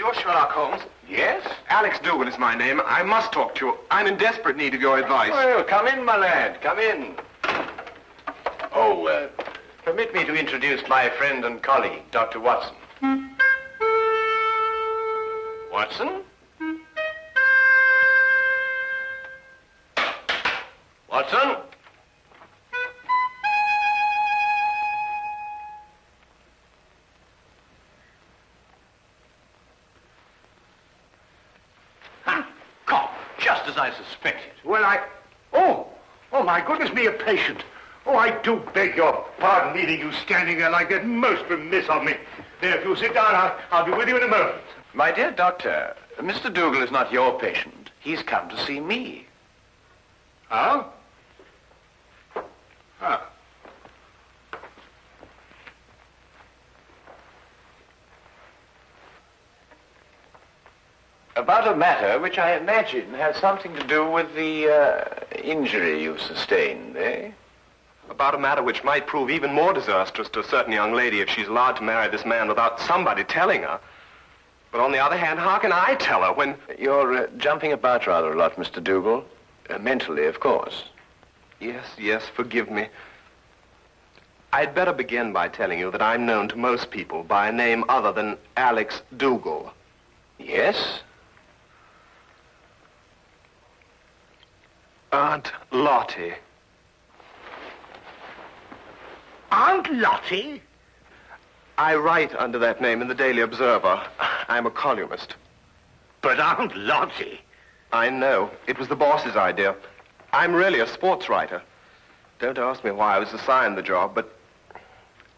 You're Sherlock Holmes? Yes? Alex Dougall is my name. I must talk to you. I'm in desperate need of your advice. Well, come in, my lad. Come in. Oh, permit me to introduce my friend and colleague, Dr. Watson. Watson? Watson? Just as I suspected. Well, Oh, my goodness me, a patient. Oh, I do beg your pardon leaving you standing there like that. Most remiss of me. There, if you'll sit down, I'll be with you in a moment. My dear doctor, Mr. Dougall is not your patient. He's come to see me. Huh? Huh. About a matter which I imagine has something to do with the injury you sustained, eh? About a matter which might prove even more disastrous to a certain young lady if she's allowed to marry this man without somebody telling her. But on the other hand, how can I tell her when... You're jumping about rather a lot, Mr. Dougall. Mentally, of course. Yes, forgive me. I'd better begin by telling you that I'm known to most people by a name other than Alex Dougall. Yes? Aunt Lottie. Aunt Lottie? I write under that name in the Daily Observer. I'm a columnist. But Aunt Lottie? I know. It was the boss's idea. I'm really a sports writer. Don't ask me why I was assigned the job, but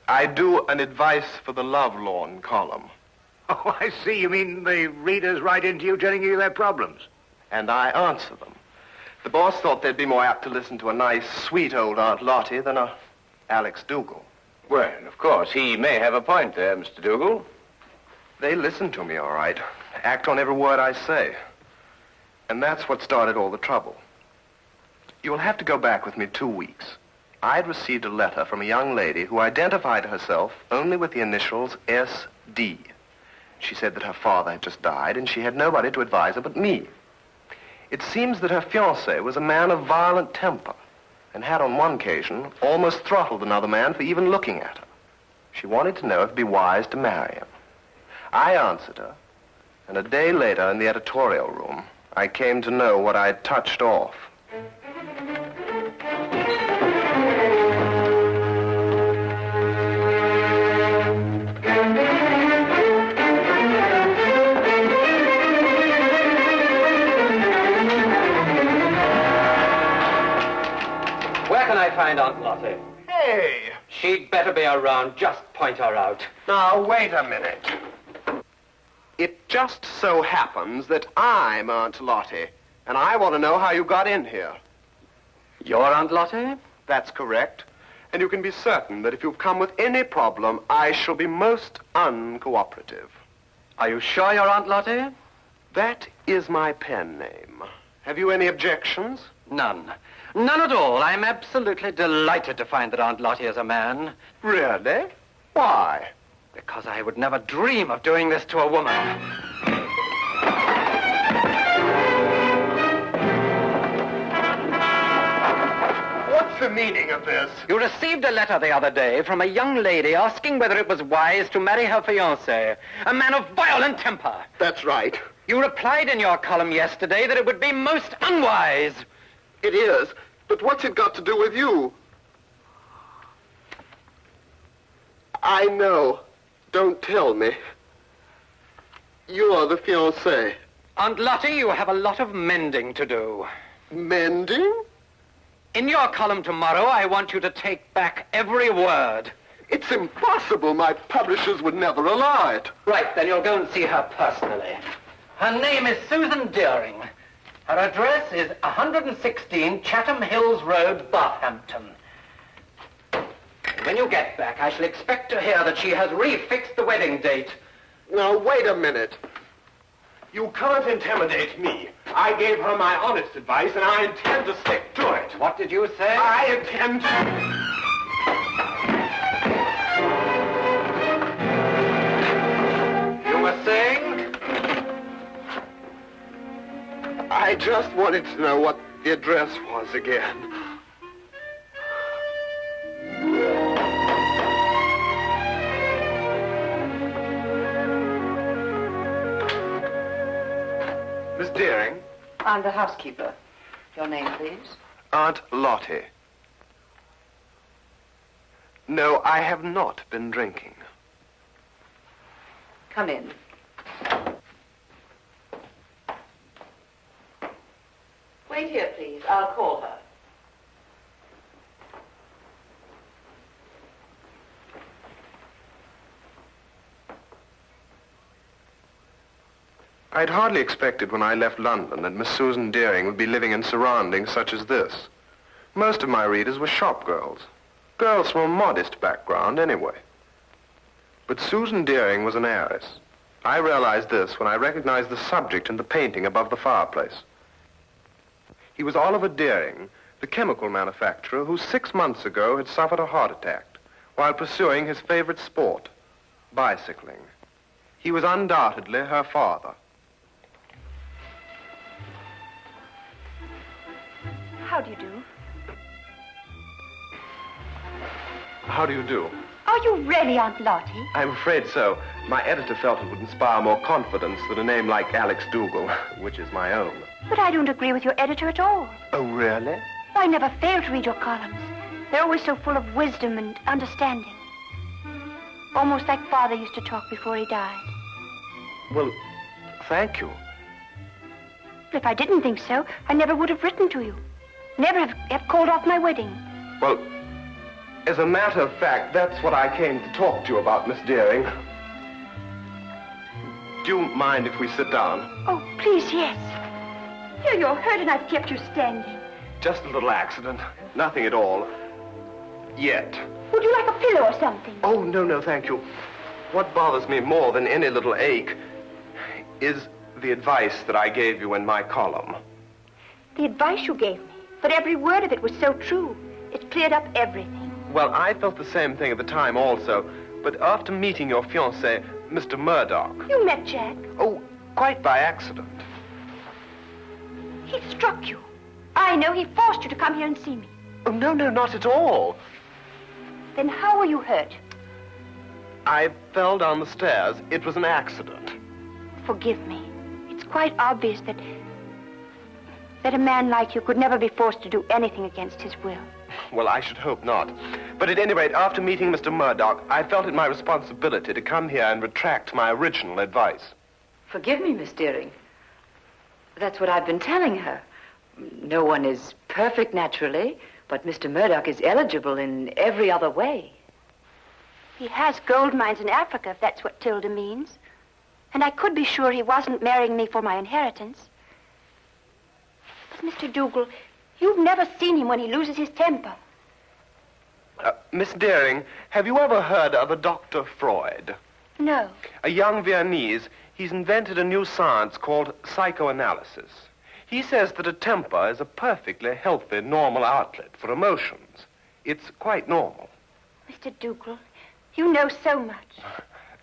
I do an advice for the lovelorn column. Oh, I see. You mean the readers write into you telling you their problems? And I answer them. The boss thought they'd be more apt to listen to a nice, sweet old Aunt Lottie than a Alex Dougall. Well, of course, he may have a point there, Mr. Dougall. They listen to me, all right. Act on every word I say. And that's what started all the trouble. You'll have to go back with me 2 weeks. I'd received a letter from a young lady who identified herself only with the initials S.D. She said that her father had just died and she had nobody to advise her but me. It seems that her fiancé was a man of violent temper and had on one occasion almost throttled another man for even looking at her. She wanted to know if it'd be wise to marry him. I answered her, and a day later in the editorial room, I came to know what I'd touched off. Where can I find Aunt Lottie? Hey! She'd better be around. Just point her out. Now, wait a minute. It just so happens that I'm Aunt Lottie, and I want to know how you got in here. You're Aunt Lottie? That's correct. And you can be certain that if you've come with any problem, I shall be most uncooperative. Are you sure you're Aunt Lottie? That is my pen name. Have you any objections? None. None at all. I'm absolutely delighted to find that Aunt Lottie is a man. Really? Why? Because I would never dream of doing this to a woman. What's the meaning of this? You received a letter the other day from a young lady asking whether it was wise to marry her fiancé, a man of violent temper. That's right. You replied in your column yesterday that it would be most unwise. It is. But what's it got to do with you? I know. Don't tell me. You're the fiancé. Aunt Lottie, you have a lot of mending to do. Mending? In your column tomorrow, I want you to take back every word. It's impossible. My publishers would never allow it. Right, then you'll go and see her personally. Her name is Susan Deering. Her address is 116 Chatham Hills Road, Bathampton. When you get back, I shall expect to hear that she has refixed the wedding date. Now, wait a minute. You can't intimidate me. I gave her my honest advice, and I intend to stick to it. What did you say? I intend to... You were saying? I just wanted to know what the address was again. Miss Deering? I'm the housekeeper. Your name, please? Aunt Lottie. No, I have not been drinking. Come in. Wait here, please. I'll call her. I'd hardly expected when I left London that Miss Susan Deering would be living in surroundings such as this. Most of my readers were shop girls. Girls from a modest background, anyway. But Susan Deering was an heiress. I realized this when I recognized the subject in the painting above the fireplace. He was Oliver Deering, the chemical manufacturer who 6 months ago had suffered a heart attack while pursuing his favorite sport, bicycling. He was undoubtedly her father. How do you do? How do you do? Are you really Aunt Lottie? I'm afraid so. My editor felt it would inspire more confidence than a name like Alex Dougall, which is my own. But I don't agree with your editor at all. Oh, really? I never fail to read your columns. They're always so full of wisdom and understanding. Almost like Father used to talk before he died. Well, thank you. But if I didn't think so, I never would have written to you. Never have called off my wedding. Well, as a matter of fact, that's what I came to talk to you about, Miss Deering. Do you mind if we sit down? Oh, please, yes. Here you're hurt and I've kept you standing. Just a little accident. Nothing at all. Yet. Would you like a pillow or something? Oh, no, thank you. What bothers me more than any little ache is the advice that I gave you in my column. The advice you gave me, but every word of it was so true. It cleared up everything. Well, I felt the same thing at the time also, but after meeting your fiancé, Mr. Murdock... You met Jack? Oh, quite by accident. He struck you. I know he forced you to come here and see me. Oh, no, not at all. Then how were you hurt? I fell down the stairs. It was an accident. Forgive me. It's quite obvious that a man like you could never be forced to do anything against his will. Well, I should hope not. But at any rate, after meeting Mr. Murdock, I felt it my responsibility to come here and retract my original advice. Forgive me, Miss Deering. That's what I've been telling her. No one is perfect naturally, but Mr. Murdock is eligible in every other way. He has gold mines in Africa, if that's what Tilda means. And I could be sure he wasn't marrying me for my inheritance. But, Mr. Dougall, you've never seen him when he loses his temper. Miss Deering, have you ever heard of a Dr. Freud? No. A young Viennese. He's invented a new science called psychoanalysis. He says that a temper is a perfectly healthy, normal outlet for emotions. It's quite normal. Mr. Dougall, you know so much.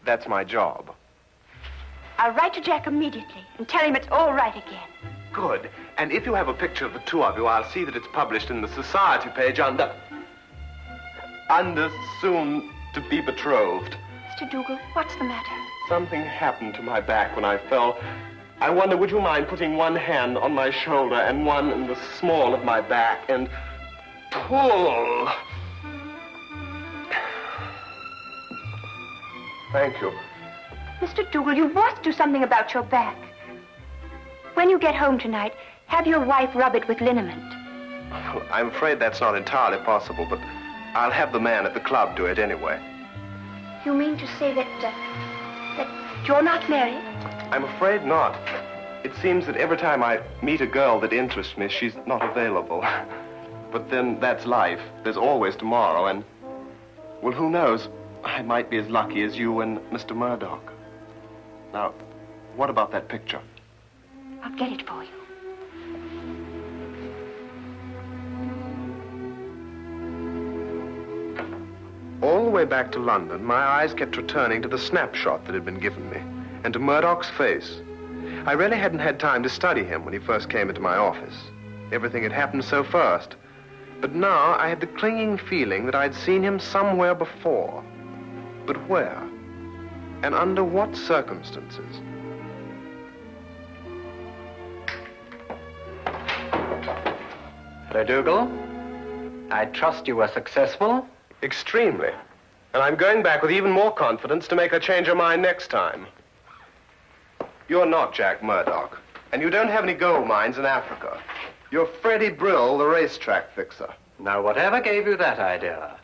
That's my job. I'll write to Jack immediately and tell him it's all right again. Good. And if you have a picture of the two of you, I'll see that it's published in the society page under soon to be betrothed. Mr. Dougall, what's the matter? Something happened to my back when I fell. I wonder, would you mind putting one hand on my shoulder and one in the small of my back and pull? Thank you. Mr. Dougall, you must do something about your back. When you get home tonight, have your wife rub it with liniment. I'm afraid that's not entirely possible, but I'll have the man at the club do it anyway. You mean to say that you're not married? I'm afraid not. It seems that every time I meet a girl that interests me, she's not available. But then that's life. There's always tomorrow, and, well, who knows? I might be as lucky as you and Mr. Murdock. Now, what about that picture? I'll get it for you. All the way back to London, my eyes kept returning to the snapshot that had been given me, and to Murdock's face. I really hadn't had time to study him when he first came into my office. Everything had happened so fast. But now I had the clinging feeling that I'd seen him somewhere before. But where? And under what circumstances? Hello, Dougall. I trust you were successful. Extremely. And I'm going back with even more confidence to make her change her mind next time. You're not Jack Murdock, and you don't have any gold mines in Africa. You're Freddie Brill, the racetrack fixer. Now, whatever gave you that idea?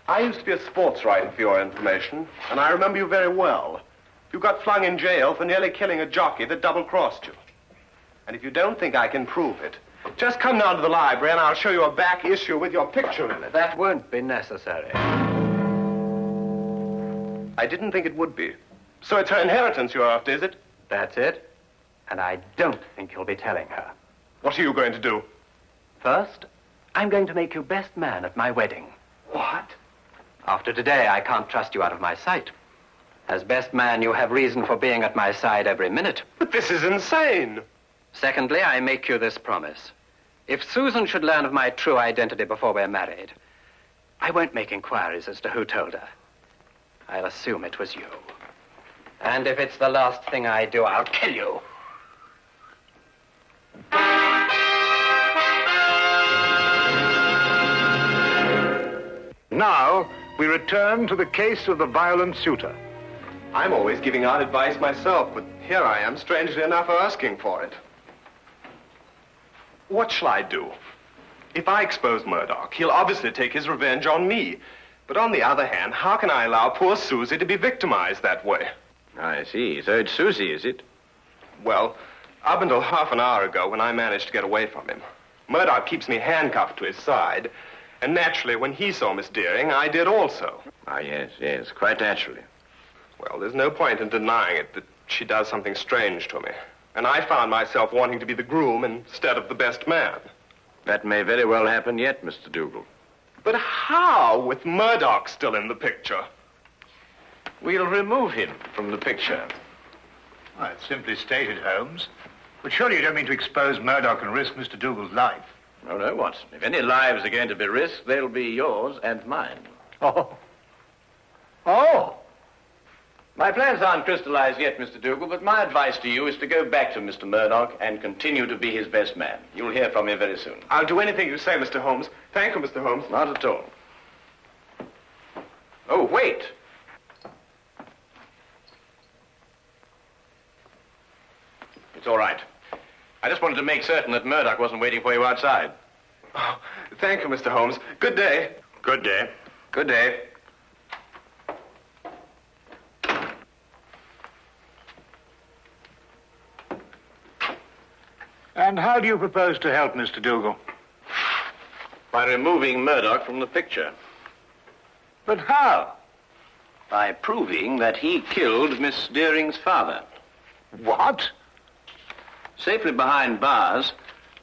I used to be a sports writer, for your information, and I remember you very well. You got flung in jail for nearly killing a jockey that double-crossed you. And if you don't think I can prove it, just come down to the library and I'll show you a back issue with your picture in it. That won't be necessary. I didn't think it would be. So it's her inheritance you're after, is it? That's it. And I don't think you'll be telling her. What are you going to do? First, I'm going to make you best man at my wedding. What? After today, I can't trust you out of my sight. As best man, you have reason for being at my side every minute. But this is insane. Secondly, I make you this promise. If Susan should learn of my true identity before we're married, I won't make inquiries as to who told her. I'll assume it was you. And if it's the last thing I do, I'll kill you. Now, we return to the case of the violent suitor. I'm always giving out advice myself, but here I am, strangely enough, asking for it. What shall I do? If I expose Murdock, he'll obviously take his revenge on me. But on the other hand, how can I allow poor Susie to be victimized that way? I see. So it's Susie, is it? Well, up until half an hour ago when I managed to get away from him. Murdock keeps me handcuffed to his side. And naturally, when he saw Miss Deering, I did also. Ah, yes, quite naturally. Well, there's no point in denying it that she does something strange to me. And I found myself wanting to be the groom instead of the best man. That may very well happen yet, Mr. Dougall. But how, with Murdock still in the picture? We'll remove him from the picture. Well, it's simply stated, Holmes. But surely you don't mean to expose Murdock and risk Mr. Dougall's life. No, Watson. If any lives are going to be risked, they'll be yours and mine. Oh. Oh! My plans aren't crystallized yet, Mr. Dougall, but my advice to you is to go back to Mr. Murdock and continue to be his best man. You'll hear from me very soon. I'll do anything you say, Mr. Holmes. Thank you, Mr. Holmes. Not at all. Oh, wait. It's all right. I just wanted to make certain that Murdock wasn't waiting for you outside. Oh, thank you, Mr. Holmes. Good day. Good day. Good day. And how do you propose to help Mr. Dougall? By removing Murdock from the picture. But how? By proving that he killed Miss Deering's father. What? Safely behind bars,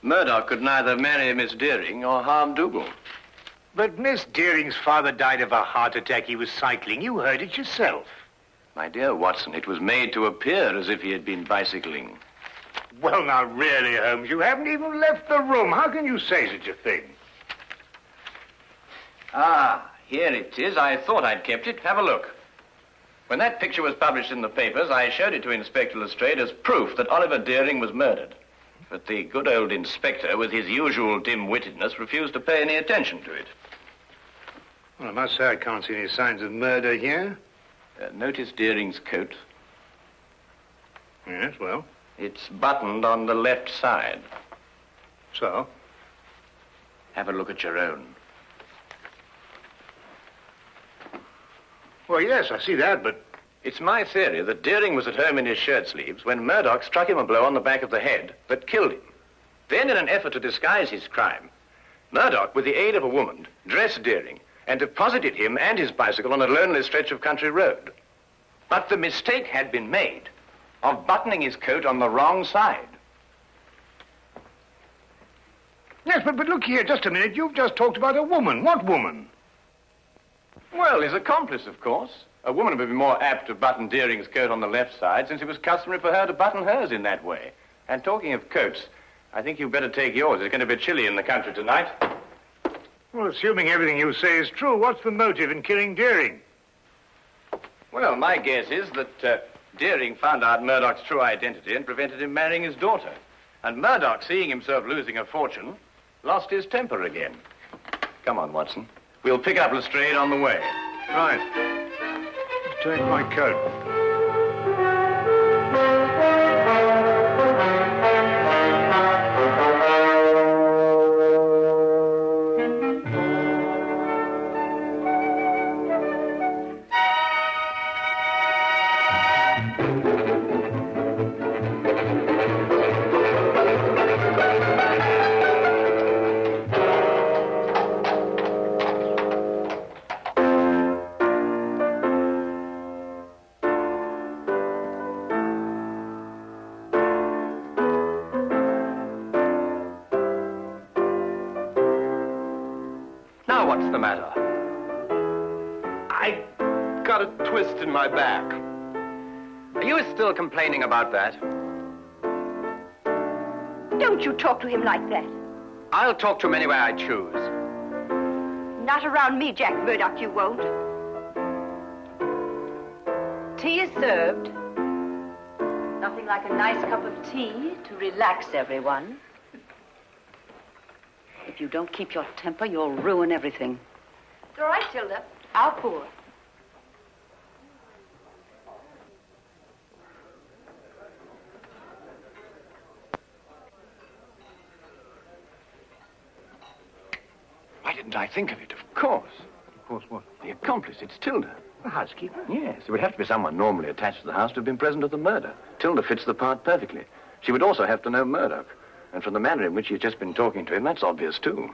Murdock could neither marry Miss Deering or harm Dougall. But Miss Deering's father died of a heart attack. He was cycling. You heard it yourself. My dear Watson, it was made to appear as if he had been bicycling. Well, now, really, Holmes, you haven't even left the room. How can you say such a thing? Ah, here it is. I thought I'd kept it. Have a look. When that picture was published in the papers, I showed it to Inspector Lestrade as proof that Oliver Deering was murdered. But the good old inspector, with his usual dim-wittedness, refused to pay any attention to it. Well, I must say I can't see any signs of murder here. Notice Deering's coat. Yes, well. It's buttoned on the left side. So? Have a look at your own. Well, yes, I see that, but... It's my theory that Deering was at home in his shirt sleeves when Murdock struck him a blow on the back of the head that killed him. Then, in an effort to disguise his crime, Murdock, with the aid of a woman, dressed Deering and deposited him and his bicycle on a lonely stretch of country road. But the mistake had been made of buttoning his coat on the wrong side. Yes, but look here, just a minute. You've just talked about a woman. What woman? Well, his accomplice, of course. A woman would be more apt to button Deering's coat on the left side, since it was customary for her to button hers in that way. And talking of coats, I think you'd better take yours. It's going to be chilly in the country tonight. Well, assuming everything you say is true, what's the motive in killing Deering? Well, my guess is that Deering found out Murdock's true identity and prevented him marrying his daughter. And Murdock, seeing himself losing a fortune, lost his temper again. Come on, Watson. We'll pick up Lestrade on the way. Right. Take my coat. Now, what's the matter? I got a twist in my back. Are you still complaining about that? Don't you talk to him like that. I'll talk to him any way I choose. Not around me, Jack Murdock, you won't. Tea is served. Nothing like a nice cup of tea to relax everyone. If you don't keep your temper, you'll ruin everything. It's all right, Tilda. I'll pour. Why didn't I think of it? Of course. Of course, what? The accomplice, it's Tilda. The housekeeper? Yes, it would have to be someone normally attached to the house to have been present at the murder. Tilda fits the part perfectly. She would also have to know Murdock. And from the manner in which she's just been talking to him, that's obvious, too.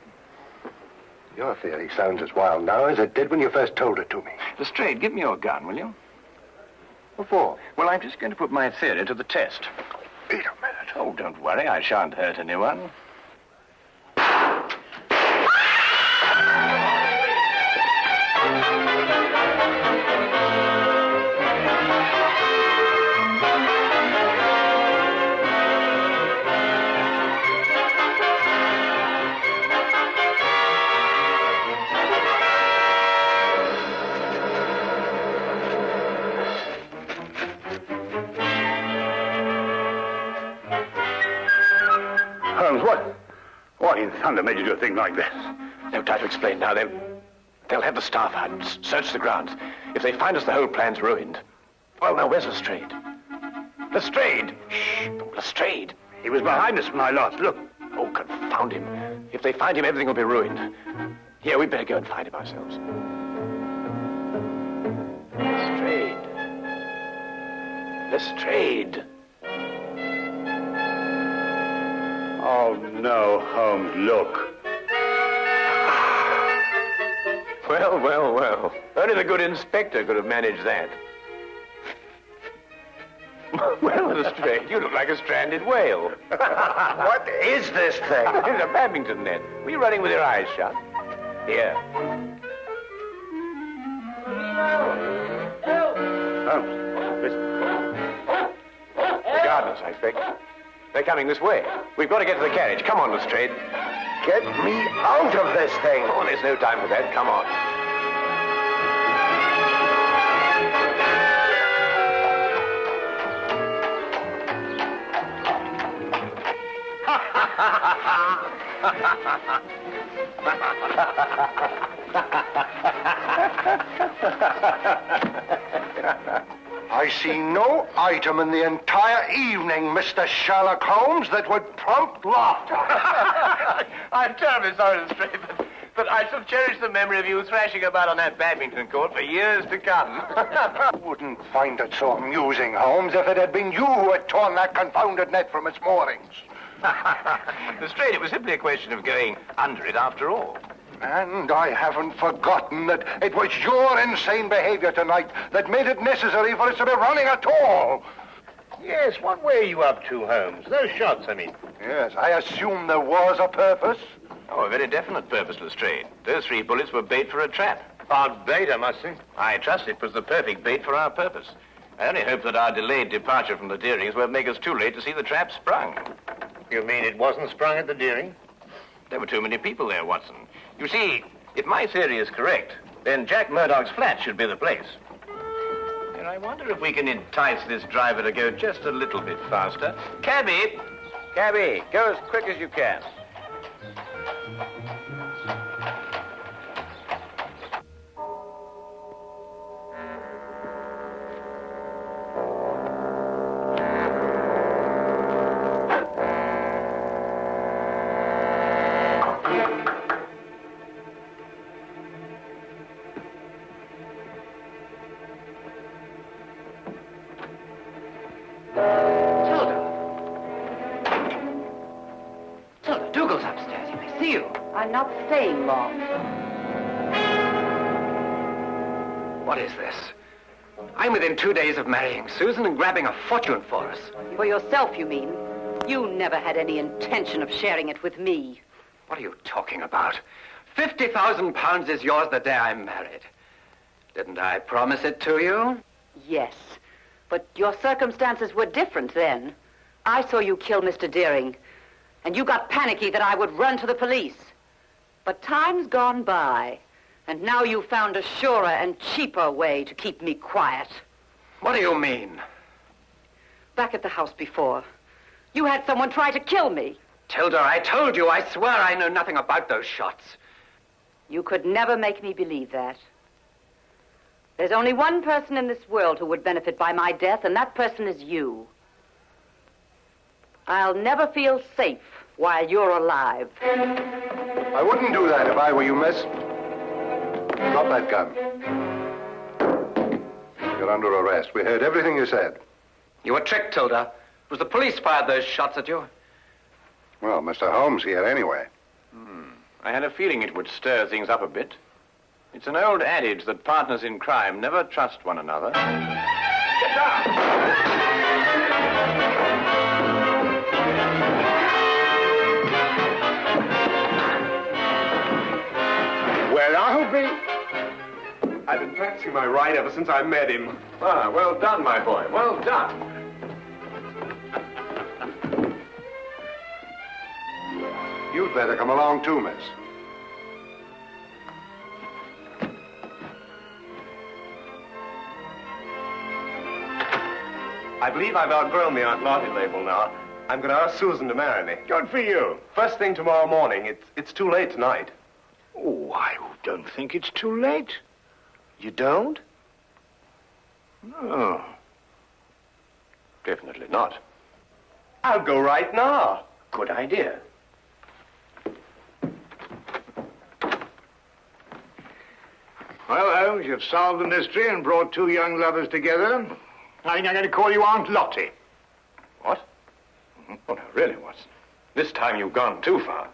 Your theory sounds as wild now as it did when you first told it to me. Lestrade, give me your gun, will you? What for? Well, I'm just going to put my theory to the test. Wait a minute. Oh, don't worry, I shan't hurt anyone. Holmes, what in thunder made you do a thing like this? No time to explain now. They'll have the staff out and search the grounds. If they find us, the whole plan's ruined. Well, now, where's Lestrade? Lestrade! Shh! Lestrade! He was behind us when I lost. Look. Oh, confound him. If they find him, everything will be ruined. Here, we'd better go and find him ourselves. Lestrade. Lestrade. Oh, no, Holmes, look. Well, well, well. Only the good inspector could have managed that. Well, Lestrade, you look like a stranded whale. What is this thing? It's a badminton net. Were you running with your eyes shut? Here. Holmes, listen. The gardeners, I expect. They're coming this way. We've got to get to the carriage. Come on, Lestrade. Get me out of this thing. Oh, there's no time for that. Come on. I see no item in the entire evening, Mr. Sherlock Holmes, that would prompt laughter. I'm terribly sorry, Lestrade, but I shall cherish the memory of you thrashing about on that badminton court for years to come. I wouldn't find it so amusing, Holmes, if it had been you who had torn that confounded net from its moorings. Lestrade, it was simply a question of going under it after all. And I haven't forgotten that it was your insane behavior tonight that made it necessary for us to be running at all. Yes, what were you up to, Holmes? Those shots, I mean. Yes, I assume there was a purpose. Oh, a very definite purpose, Lestrade. Those 3 bullets were bait for a trap. Odd bait, I must say. I trust it was the perfect bait for our purpose. I only hope that our delayed departure from the Deerings won't make us too late to see the trap sprung. You mean it wasn't sprung at the Deering? There were too many people there, Watson. You see, if my theory is correct, then Jack Murdock's flat should be the place. And I wonder if we can entice this driver to go just a little bit faster. Cabby! Cabby, go as quick as you can. Dougall's upstairs. He may see you. I'm not staying long. What is this? I'm within 2 days of marrying Susan and grabbing a fortune for us. For yourself, you mean? You never had any intention of sharing it with me. What are you talking about? £50,000 is yours the day I'm married. Didn't I promise it to you? Yes, but your circumstances were different then. I saw you kill Mr. Deering, and you got panicky that I would run to the police. But time's gone by, and now you've found a surer and cheaper way to keep me quiet. What do you mean? Back at the house before, you had someone try to kill me. Tilda, I told you, I swear I know nothing about those shots. You could never make me believe that. There's only one person in this world who would benefit by my death, and that person is you. I'll never feel safe while you're alive. I wouldn't do that if I were you, miss. Drop that gun. You're under arrest. We heard everything you said. You were tricked, Tilda. It was the police fired those shots at you. Well, Mr. Holmes here anyway. I had a feeling it would stir things up a bit. It's an old adage that partners in crime never trust one another. Get down! Well, I'll be... I've been practicing my ride ever since I met him. Ah, well done, my boy. Well done. You'd better come along too, miss. I believe I've outgrown the Aunt Lottie label now. I'm going to ask Susan to marry me. Good for you. First thing tomorrow morning. It's too late tonight. Oh, I don't think it's too late. You don't? No. Definitely not. I'll go right now. Good idea. Well, Holmes, you've solved the mystery and brought two young lovers together. I think I'm going to call you Aunt Lottie. What? Oh, no, really, Watson. This time you've gone too far.